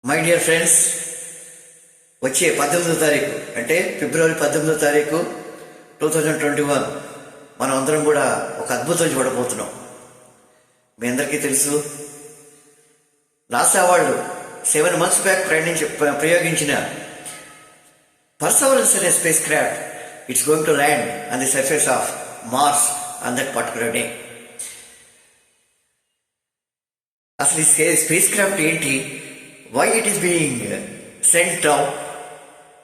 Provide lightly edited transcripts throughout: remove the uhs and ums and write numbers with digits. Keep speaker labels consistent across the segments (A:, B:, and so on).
A: My dear friends, వచ్చే 18వ తారీఖు అంటే ఫిబ్రవరి 18వ తారీఖు 2021 మనం అందరం కూడా ఒక అద్భుతం చూడబోతున్నాం. మీ అందరికీ తెలుసు, నాసా వాళ్ళు 7 months బ్యాక్ ప్రయోగించిన పర్సవరెన్స్ అనే spacecraft it's going to land on the surface of Mars on that particular day. అసలు ఈ స్పేస్ క్రాఫ్ట్ ఏంటి, why it is being sent out,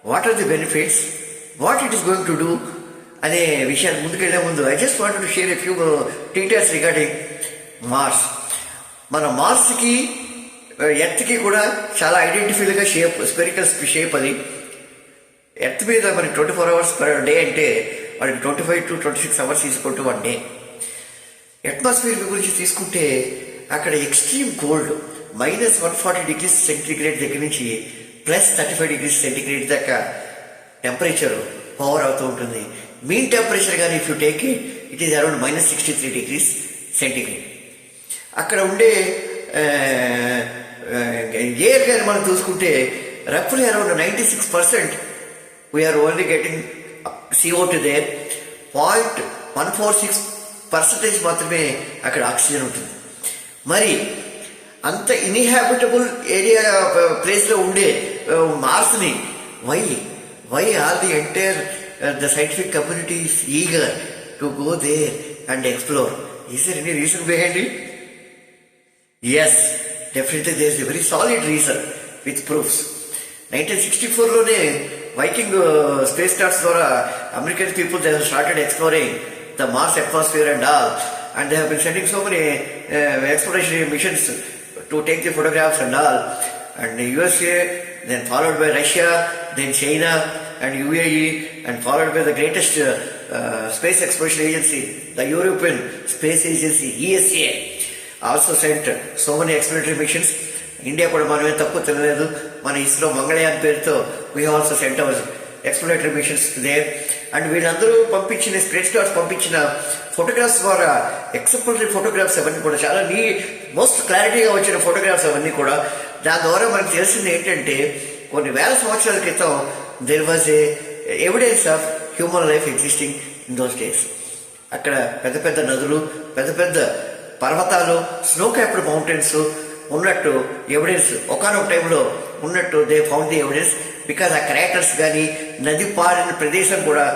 A: what are the benefits, what it is going to do అనే విషయాన్ని ముందుకెళ్లే ముందు I just want to share a few details regarding Mars. మన మార్స్కి ఎర్త్కి కూడా చాలా ఐడెంటిఫైడ్గా షేప్, స్పెరికల్ షేప్. అది ఎర్త్ మీద మనకి 24 hours పర్ డే అంటే వాడికి 25 to 26 hours తీసుకుంటూ 1 day. అట్మాస్ఫియర్ గురించి తీసుకుంటే అక్కడ ఎక్స్ట్రీమ్ కోల్డ్ -140°C దగ్గర నుంచి +35°C దాకా టెంపరేచర్ పవర్ అవుతూ ఉంటుంది. మీన్ టెంపరేచర్ కానీ if you take it is around -63°C. అక్కడ ఉండే ఎయిర్ కానీ మనం చూసుకుంటే రఫ్లీ around 96% we are only getting CO2 there. 0.146% మాత్రమే అక్కడ ఆక్సిజన్ ఉంటుంది. మరి అంత ఇన్హాబిటబుల్ ఏరియా ప్లేస్లో ఉండే మార్స్ని why all the entire the scientific community is eager to go there and explore. Is there any reason behind it? Yes, definitely there is a very solid reason with proofs. 1964లోనే Viking space crafts ద్వారా American people they have started exploring the Mars atmosphere and all, and they have been sending so many exploration missions to take the photographs and all. And the USA, then followed by Russia, then China and UAE, and followed by the greatest space exploration agency, the European Space Agency, ESA, also sent so many exploratory missions. India kuda maname tappu telaledu, mana ISRO Mangalyaan పేరుతో we have also sent our exploratory missions there. And వీళ్ళందరూ పంపించిన space crafts పంపించిన photographs ద్వారా ఎక్సెప్షనరీ photographs అవన్నీ కూడా చాలా most క్లారిటీగా వచ్చిన ఫోటోగ్రాఫ్స్ అవన్నీ కూడా. దాని ద్వారా మనకు తెలిసింది ఏంటంటే కొన్ని వేల సంవత్సరాల క్రితం there was a evidence of human life existing in those days. అక్కడ పెద్ద పెద్ద నదులు, పెద్ద పెద్ద పర్వతాలు, స్నో క్యాప్డ్ మౌంటైన్స్ ఉన్నట్టు ఎవిడెన్స్ ఒకనొక టైంలో ఉన్నట్టు they found the evidence. Because ఆ క్రాటర్స్ కానీ నది పారిన ప్రదేశం కూడా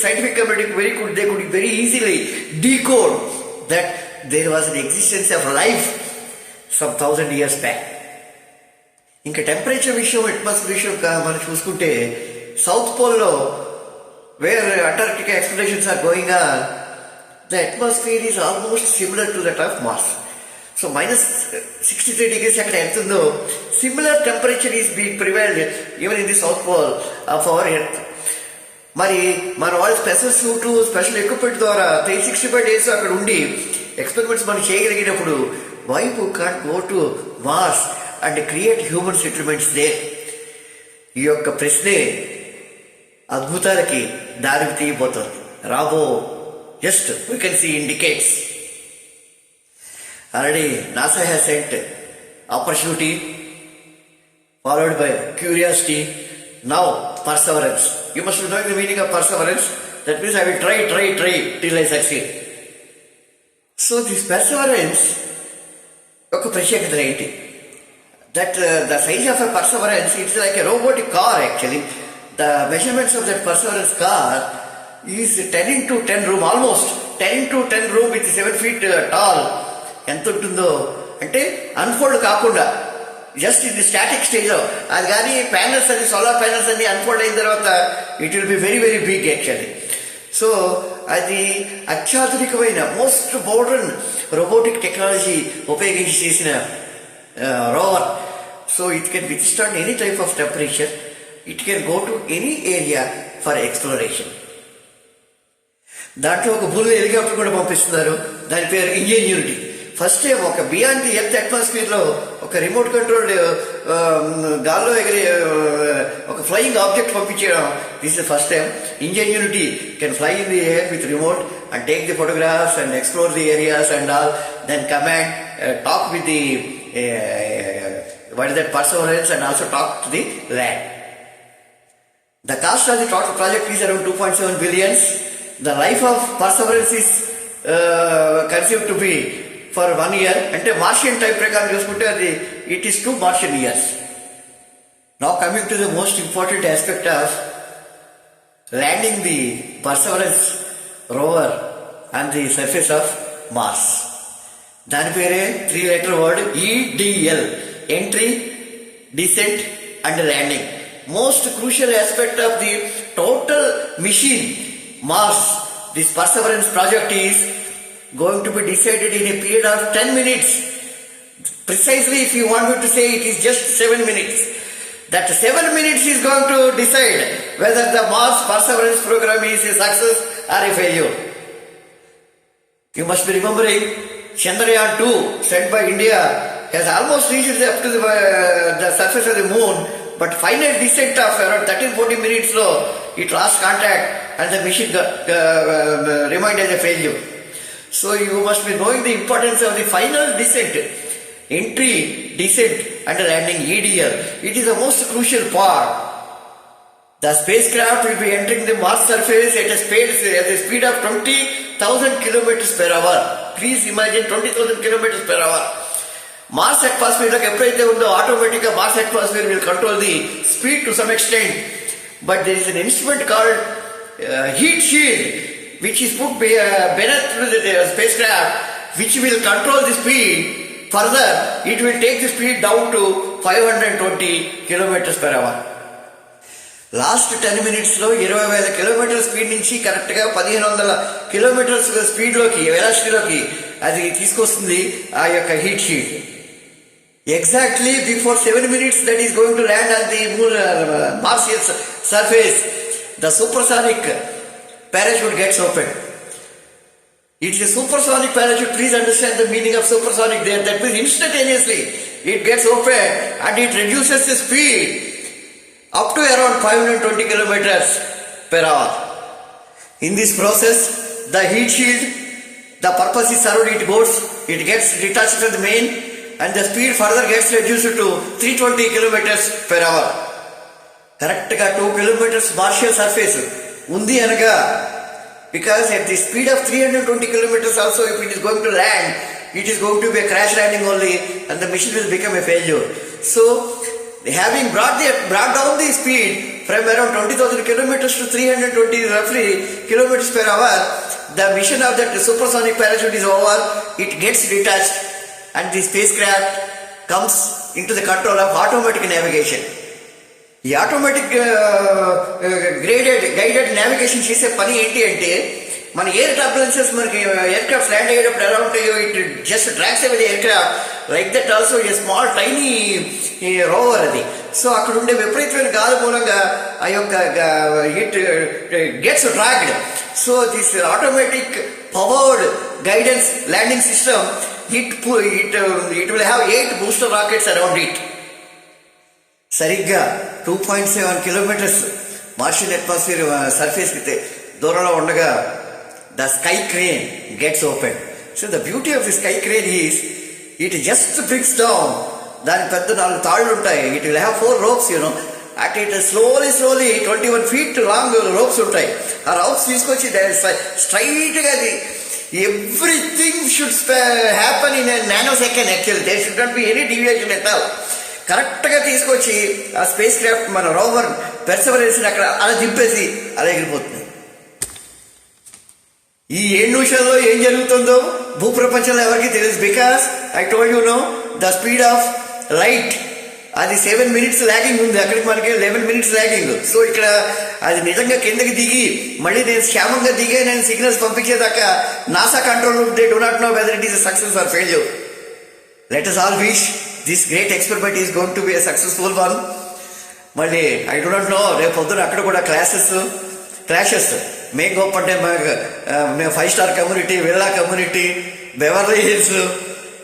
A: scientific community they could very easily decode that there was an existence of life some 1000 years back. ఇంకా టెంపరేచర్ విషయం, అట్మాస్ఫియర్ విషయం మనం చూసుకుంటే సౌత్ పోల్లో where Antarctica explorations are going on, the atmosphere is almost similar to that of Mars. So -63° అక్కడ ఎంత ఉందో similar temperature is being prevailed even in the south pole of our Earth. మరి మన వాళ్ళు స్పెషల్ సూట్, స్పెషల్ ఎక్విప్మెంట్ ద్వారా 365 days అక్కడ ఉండి experiments మనం చేయగలిగినప్పుడు why we can't go to Mars and create human settlements there? ఈ యొక్క ప్రశ్నే అద్భుతాలకి దారి తీయబోతుంది రాబో just we can see in decades. Already NASA has sent opportunity followed by curiosity, now perseverance. You must know the meaning of perseverance. That means I will try till I succeed. So this perseverance oka pratyekata enti that the size of a perseverance, it's like a robotic car actually. The measurements of that perseverance car is 10x10 room, almost 10x10 room with 7 feet tall. ఎంత ఉంటుందో అంటే unfold కాకుండా just ఇది static స్టేజ్లో అది కానీ panels అన్ని solar panels అన్ని అన్ఫోల్డ్ అయిన తర్వాత it will be very very big actually. So అది అత్యాధునికమైన మోస్ట్ మోడర్న్ రోబోటిక్ టెక్నాలజీ ఉపయోగించి చేసిన rover. So it can withstand any type of temperature, it can go to any area for exploration. దాంట్లో ఒక బుల్ హెలికాప్టర్ కూడా పంపిస్తున్నారు, దాని పేరు ఇంజనీరింగ్. ఫస్ట్ టైం ఒక బియాండ్ ది ఎర్త్ అట్మాస్ఫియర్ లో ఒక రిమోట్ కంట్రోల్డ్ గాల్లో ఎగిరే ఒక ఫ్లయింగ్ ఆబ్జెక్ట్ పంపించడం. This is first time. Ingenuity can fly in the air with remote and take the photographs and explore the areas and all, then come and talk with the Perseverance and also talk to the land. The cost of the total project is around 2.7 billions. The life of Perseverance is conceived to be for 1 year. అంటే Martian type ప్రకారం చూసుకుంటే అది it is 2 Martian years. Now coming to the most important aspect of landing the Perseverance rover on the surface of Mars. దాని పేరే 3-letter word EDL, entry, descent and landing. Most crucial aspect of the total mission Mars, this Perseverance project, is going to be decided in a period of 10 minutes. Precisely, if you want me to say, it is just 7 minutes. That 7 minutes is going to decide whether the Mars Perseverance program is a success or a failure. You must be remembering, Chandrayaan-2 sent by India has almost reached up to the surface of the moon, but final descent of around 13-14 minutes low, it lost contact and the mission remained as a failure. So you must be knowing the importance of the final descent, entry, descent and landing, EDL. It is the most crucial part. The spacecraft will be entering the Mars surface at a speed of 20,000 kilometers per hour. Please imagine 20,000 kilometers per hour. Mars atmosphere like eppadaithe undo automatically Mars atmosphere will control the speed to some extent, but there is an instrument called heat shield which is put beneath the spacecraft, which will control the speed. Further, it will take the speed down to 520 kilometers per hour. Last 10 minutes లో 20,000 kilometre speed నుంచి correct గా 1,500 kilometres speed లోకి, వెలాసిటీలోకి అది తీసుకొస్తుంది ఆ యొక్క heat sheet. Exactly before 7 minutes that is going to land on the moon, Martian surface, the supersonic parachute gets opened. It is a supersonic parachute. Please understand the meaning of supersonic there. That means instantaneously it gets opened and it reduces the speed up to around 520 kilometers per hour. In this process, the heat shield, the purpose is served, it gets detached from the main, and the speed further gets reduced to 320 kilometers per hour. Correct ga 2 kilometers Martian surface undi anaga, because at the speed of 320 kilometers also, if it is going to land, it is going to be a crash landing only and the mission will become a failure. So having brought down the speed from around 20,000 kilometers to 320 roughly kilometers per hour, the mission of that supersonic parachute is over. It gets detached and the spacecraft comes into the control of automatic navigation. The automatic guided navigation చేసే పని ఏంటి అంటే, మన air turbulences మనకి aircraft land అయ్యేటప్పుడు ఎలా ఉంటాయో, it just drags away the aircraft. Like that also a small tiny rover అది. సో అక్కడ ఉండే విపరీతమైన గాలి మూలంగా ఆ యొక్క it gets dragged. So this automatic powered guidance landing system, it will have 8 booster rockets around it. సరిగ్గా 2.7 kilometers Martian atmosphere surface కి దూరంలో ఉండగా the sky crane gets opened. So the beauty of the sky crane is, it just brings down, దాని పెద్ద 4 తాళ్ళు ఉంటాయి. It will have 4 ropes, at it slowly 21 feet long ropes ఉంటాయి. ఆ ropes తీసుకొచ్చి స్ట్రైట్ గా everything should happen in a nanosecond. Actually there should not be any deviation at all. Correct గా తీసుకొచ్చి ఆ స్పేస్ క్రాఫ్ట్ మన రోవర్ పెర్సెవరెన్స్ అక్కడ అలా దింపేసి అలా ఎగిరిపోతుంది. ఈ 7 నిమిషాల్లో ఏం జరుగుతుందో భూప్రపంచంలో ఎవరికి తెలియదు. Because I told you the speed of light అది 7 minutes లాగింగ్ ఉంది, అక్కడికి మనకి 11 minutes లాగింగ్. సో ఇక్కడ అది నిజంగా కిందకి దిగి మళ్ళీ నేను క్షేమంగా దిగే నేను సిగ్నల్స్ పంపించేదాకా NASA control room they do not know whether it is a success or failure. Let us all wish this great experiment is going to be a successful one. మళ్ళీ ఐ డు నాట్ నో రేపు పొద్దున అక్కడ కూడా clashes మేము గొప్ప అంటే మేము 5-star community, villa community, Beverly Hills,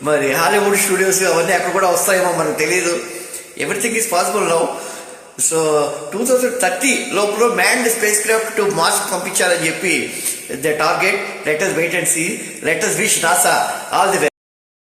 A: మరి హాలీవుడ్ స్టూడియోస్ అవన్నీ అక్కడ కూడా వస్తాయేమో మనకు తెలియదు. Everything is possible now. So 2030 లోపల manned spacecraft to Mars పంపించాలని చెప్పి the target. Let us wait and see. Let us wish NASA all the best.